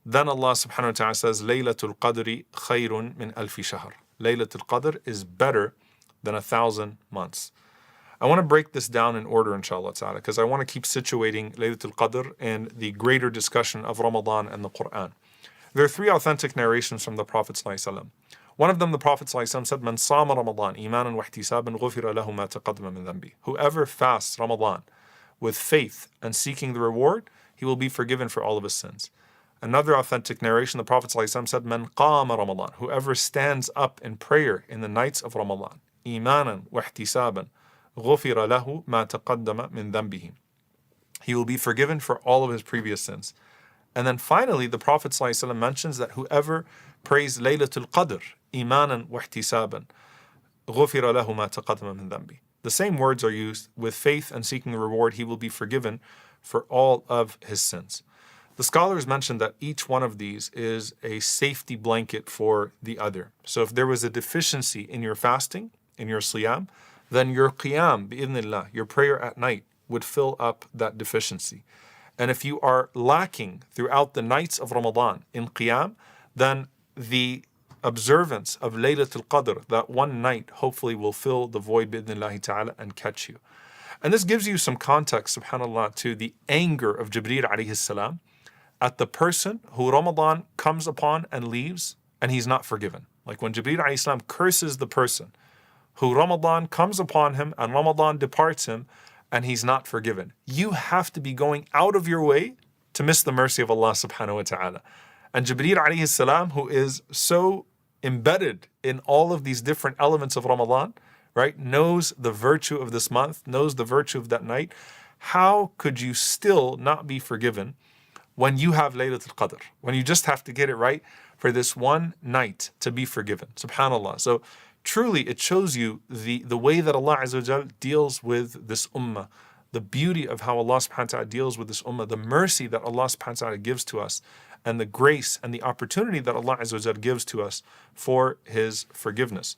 then Allah subhanahu wa ta'ala says, Laylatul Qadri khayrun min alfi shahr. Laylatul Qadr is better than 1,000 months. I want to break this down in order, inshallah ta'ala, because I want to keep situating Laylatul Qadr and the greater discussion of Ramadan and the Quran. There are 3 authentic narrations from the Prophet ﷺ. One of them, the Prophet ﷺ said, Man sama Ramadan imanan wa ihtisaban ghufira lahu ma taqaddama min dhanbi. Whoever fasts Ramadan with faith and seeking the reward, he will be forgiven for all of his sins. Another authentic narration, the Prophet ﷺ said, Man qama Ramadan. Whoever stands up in prayer in the nights of Ramadan, imanan wa ihtisaban, ghufira lahu ma taqaddama min dhanbihi. He will be forgiven for all of his previous sins. And then finally, the Prophet ﷺ mentions that whoever prays Laylatul Qadr, imanan wa ihtisaban, ghufira lahu ma taqaddama min dhanbi. The same words are used. With faith and seeking the reward, he will be forgiven for all of his sins. The scholars mentioned that each one of these is a safety blanket for the other. So if there was a deficiency in your fasting, in your siyam, then your qiyam, bi'idhnillah, your prayer at night, would fill up that deficiency. And if you are lacking throughout the nights of Ramadan in qiyam, then the observance of Laylatul Qadr, that one night, hopefully will fill the void bi'idhnillahi ta'ala and catch you. And this gives you some context, subhanAllah, to the anger of Jibreel alayhi salam at the person who Ramadan comes upon and leaves and he's not forgiven. Like when Jibreel alayhi salam curses the person who Ramadan comes upon him and Ramadan departs him and he's not forgiven. You have to be going out of your way to miss the mercy of Allah subhanahu wa ta'ala. And Jibreel alayhi salam, who is so embedded in all of these different elements of Ramadan, right, knows the virtue of this month, knows the virtue of that night. How could you still not be forgiven when you have Laylatul Qadr? When you just have to get it right for this one night to be forgiven. SubhanAllah. So truly it shows you the way that Allah Azza wa Jal deals with this ummah, the beauty of how Allah subhanahu wa ta'ala deals with this ummah, the mercy that Allah subhanahu wa ta'ala gives to us, and the grace and the opportunity that Allah Azza wa Jal gives to us for His forgiveness.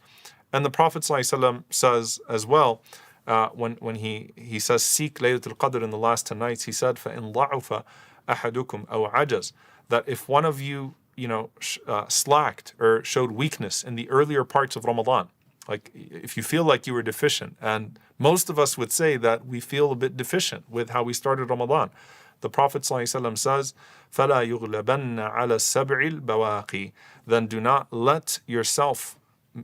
And the Prophet ﷺ says as well, when he says, seek Laylatul Qadr in the last 10 nights, he said, فَإِنْ ضَعُفَ أَحَدُكُمْ أَوْ عَجَزْ, that if one of you, slacked or showed weakness in the earlier parts of Ramadan, like if you feel like you were deficient, and most of us would say that we feel a bit deficient with how we started Ramadan. The Prophet ﷺ says, فَلَا يُغْلَبَنَّ عَلَى السَّبْعِ الْبَوَاقِي, then do not let yourself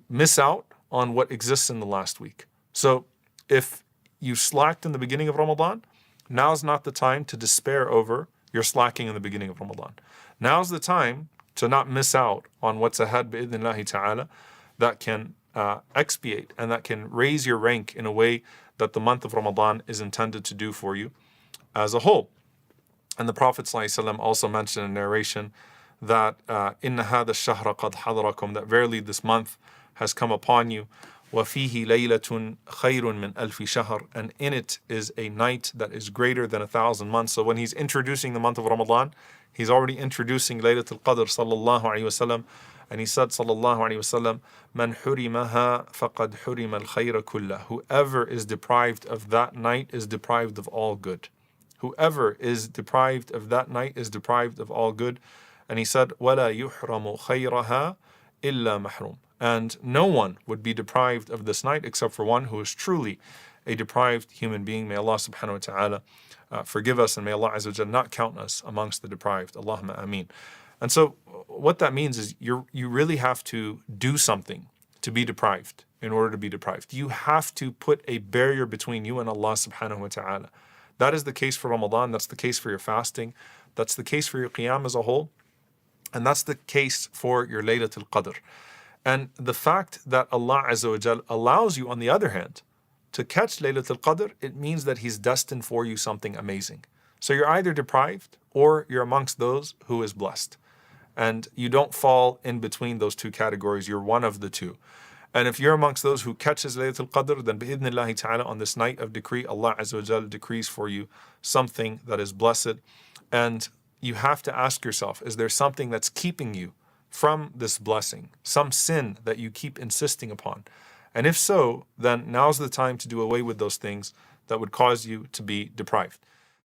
miss out on what exists in the last week. So if you slacked in the beginning of Ramadan, now's not the time to despair over your slacking in the beginning of Ramadan. Now's the time to not miss out on what's ahead, bi'idhnillahi ta'ala, that can expiate and that can raise your rank in a way that the month of Ramadan is intended to do for you as a whole. And the Prophet ﷺ also mentioned in narration that إِنَّ هَذَا الشَّهْرَ قَدْ حَضَرَكُمْ, that verily this month has come upon you. وَفِيهِ لَيْلَةٌ خَيْرٌ مِنْ أَلْفِ شَهْرٍ, and in it is a night that is greater than 1,000 months. So when he's introducing the month of Ramadan, he's already introducing Laylatul Qadr sallallahu alayhi wasallam, and he said sallallahu alayhi wasallam, مَنْ حُرِمَهَا فَقَدْ حُرِمَ الْخَيْرَ كُلَّهُ, whoever is deprived of that night is deprived of all good. Whoever is deprived of that night is deprived of all good. And he said, وَلَا يُحْرَمُ خَيْرَهَا إِلَّا مَحْرُومٌ, and no one would be deprived of this night except for one who is truly a deprived human being. May Allah subhanahu wa ta'ala forgive us, and may Allah Azza wa Jalla not count us amongst the deprived. Allahumma ameen. And so what that means is you really have to do something to be deprived in order to be deprived. You have to put a barrier between you and Allah subhanahu wa ta'ala. That is the case for Ramadan, that's the case for your fasting, that's the case for your qiyam as a whole, and that's the case for your Laylatul Qadr. And the fact that Allah Azza wa Jal allows you, on the other hand, to catch Laylatul Qadr, it means that He's destined for you something amazing. So you're either deprived or you're amongst those who is blessed. And you don't fall in between those two categories, you're one of the two. And if you're amongst those who catches Laylatul Qadr, then bi'idhnillahi ta'ala, on this night of decree, Allah Azza wa Jal decrees for you something that is blessed. And you have to ask yourself, is there something that's keeping you from this blessing? Some sin that you keep insisting upon? And if so, then now's the time to do away with those things that would cause you to be deprived.